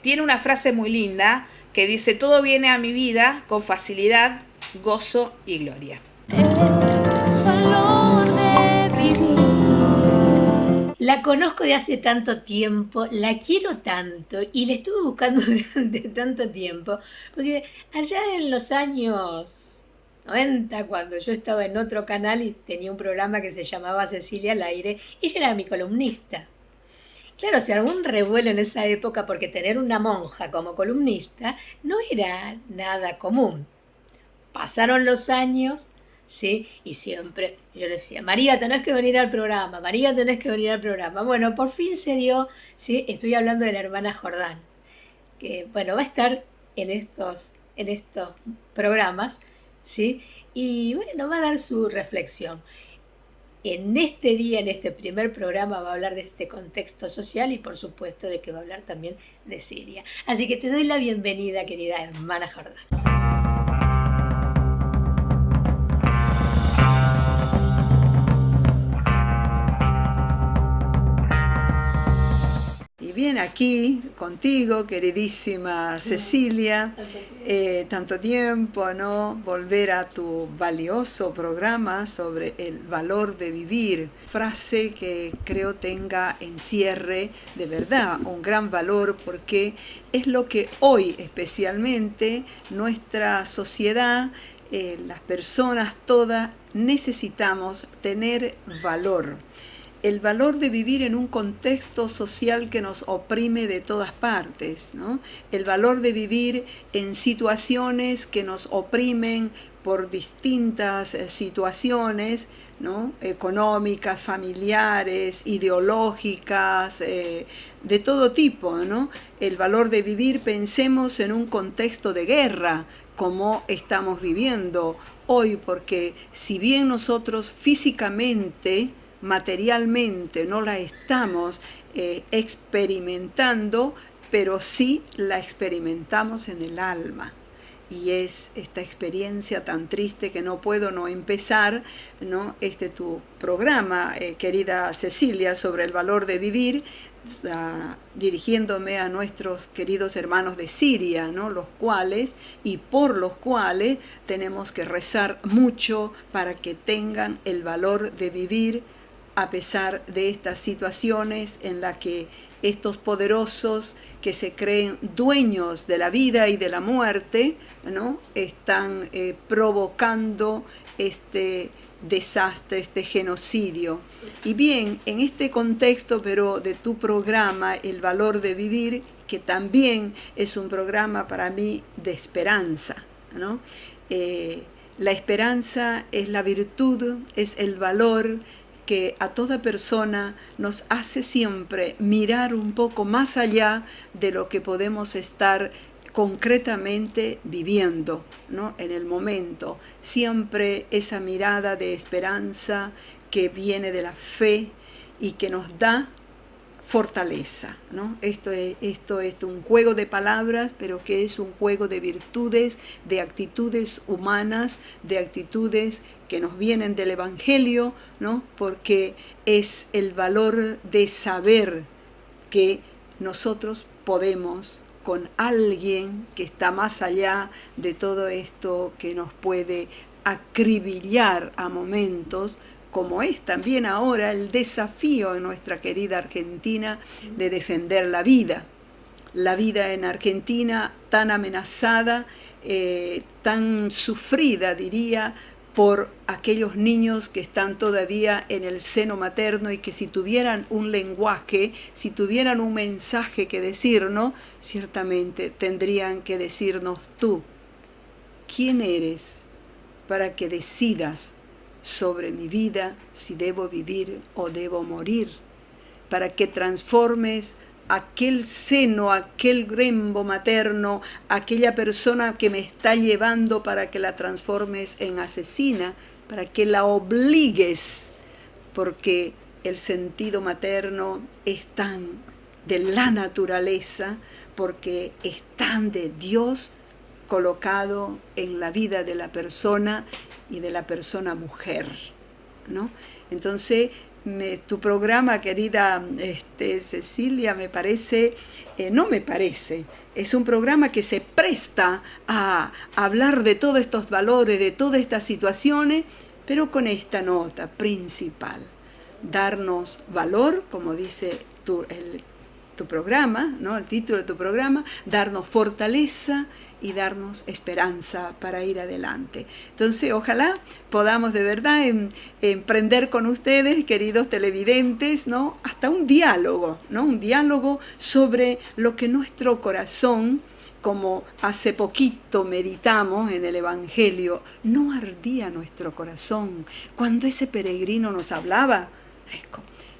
tiene una frase muy linda que dice, todo viene a mi vida con facilidad, gozo y gloria. La conozco de hace tanto tiempo, la quiero tanto y la estuve buscando durante tanto tiempo, porque allá en los años 90, cuando yo estaba en otro canal y tenía un programa que se llamaba Cecilia al aire, ella era mi columnista. Claro, se armó un revuelo en esa época porque tener una monja como columnista no era nada común. Pasaron los años, ¿sí? Y siempre yo le decía, María, tenés que venir al programa, María, tenés que venir al programa. Bueno, por fin se dio, ¿sí? Estoy hablando de la hermana Jordán, que, bueno, va a estar en estos programas, ¿sí? Y, bueno, va a dar su reflexión. En este día, en este primer programa, va a hablar de este contexto social y, por supuesto, de que va a hablar también de Siria. Así que te doy la bienvenida, querida hermana Jordán. también aquí contigo, queridísima Cecilia, tanto tiempo, ¿no? Volver a tu valioso programa sobre el valor de vivir, frase que creo tenga en cierre de verdad un gran valor, porque es lo que hoy especialmente nuestra sociedad, las personas todas necesitamos tener valor. El valor de vivir en un contexto social que nos oprime de todas partes, ¿no? El valor de vivir en situaciones que nos oprimen por distintas situaciones, ¿no? Económicas, familiares, ideológicas, de todo tipo, ¿no? El valor de vivir, pensemos en un contexto de guerra, como estamos viviendo hoy, porque si bien nosotros físicamente, materialmente no la estamos experimentando, pero sí la experimentamos en el alma. Y es esta experiencia tan triste que no puedo no empezar, ¿no? Tu programa, querida Cecilia, sobre el valor de vivir, dirigiéndome a nuestros queridos hermanos de Siria, ¿no? Los cuales y por los cuales tenemos que rezar mucho para que tengan el valor de vivir a pesar de estas situaciones en las que estos poderosos que se creen dueños de la vida y de la muerte, ¿no? Están provocando este desastre, este genocidio. Y bien, en este contexto, pero de tu programa, El valor de vivir, que también es un programa para mí de esperanza, ¿no? La esperanza es la virtud, es el valor que a toda persona nos hace siempre mirar un poco más allá de lo que podemos estar concretamente viviendo, ¿no? En el momento. Siempre esa mirada de esperanza que viene de la fe y que nos da fortaleza, ¿no? Esto es un juego de palabras, pero que es un juego de virtudes, de actitudes humanas, de actitudes que nos vienen del Evangelio, ¿no? Porque es el valor de saber que nosotros podemos con alguien que está más allá de todo esto que nos puede acribillar a momentos, como es también ahora el desafío en nuestra querida Argentina de defender la vida. La vida en Argentina tan amenazada, tan sufrida, diría, por aquellos niños que están todavía en el seno materno y que si tuvieran un lenguaje, si tuvieran un mensaje que decirnos, ciertamente tendrían que decirnos: tú, ¿quién eres para que decidas sobre mi vida, si debo vivir o debo morir? Para que transformes aquel seno, aquel grembo materno, aquella persona que me está llevando, para que la transformes en asesina, para que la obligues, porque el sentido materno es tan de la naturaleza, porque es tan de Dios colocado en la vida de la persona y de la persona mujer, ¿no? Entonces, tu programa, querida Cecilia, me parece, es un programa que se presta a hablar de todos estos valores, de todas estas situaciones, pero con esta nota principal: darnos valor, como dice tu programa, ¿no? El título de tu programa, darnos fortaleza y darnos esperanza para ir adelante. Entonces, ojalá podamos de verdad emprender con ustedes, queridos televidentes, ¿no? Hasta un diálogo, ¿no? Un diálogo sobre lo que nuestro corazón, como hace poquito meditamos en el Evangelio, no ardía nuestro corazón cuando ese peregrino nos hablaba.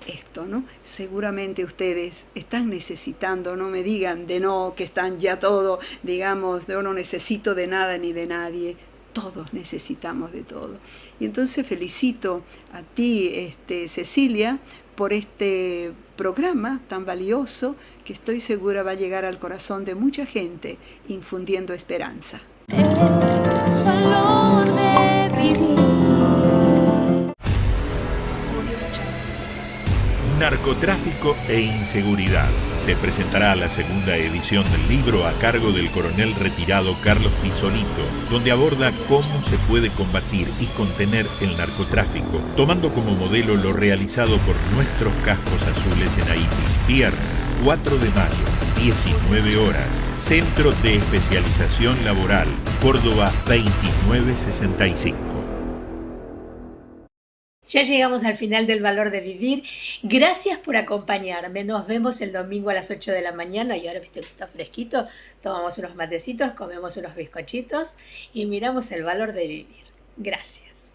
Esto, ¿no? Seguramente ustedes están necesitando, no me digan de no, que están ya todo, digamos, yo no necesito de nada ni de nadie. Todos necesitamos de todo. Y entonces felicito a ti, Cecilia, por este programa tan valioso que estoy segura va a llegar al corazón de mucha gente, infundiendo esperanza. El valor de vivir. Narcotráfico e inseguridad. Se presentará la segunda edición del libro a cargo del coronel retirado Carlos Pisolito, donde aborda cómo se puede combatir y contener el narcotráfico, tomando como modelo lo realizado por nuestros cascos azules en Haití. Viernes 4 de mayo, 19 horas. Centro de Especialización Laboral, Córdoba 2965. Ya llegamos al final del Valor de Vivir. Gracias por acompañarme. Nos vemos el domingo a las 8 de la mañana y ahora viste que está fresquito. Tomamos unos matecitos, comemos unos bizcochitos y miramos el valor de vivir. Gracias.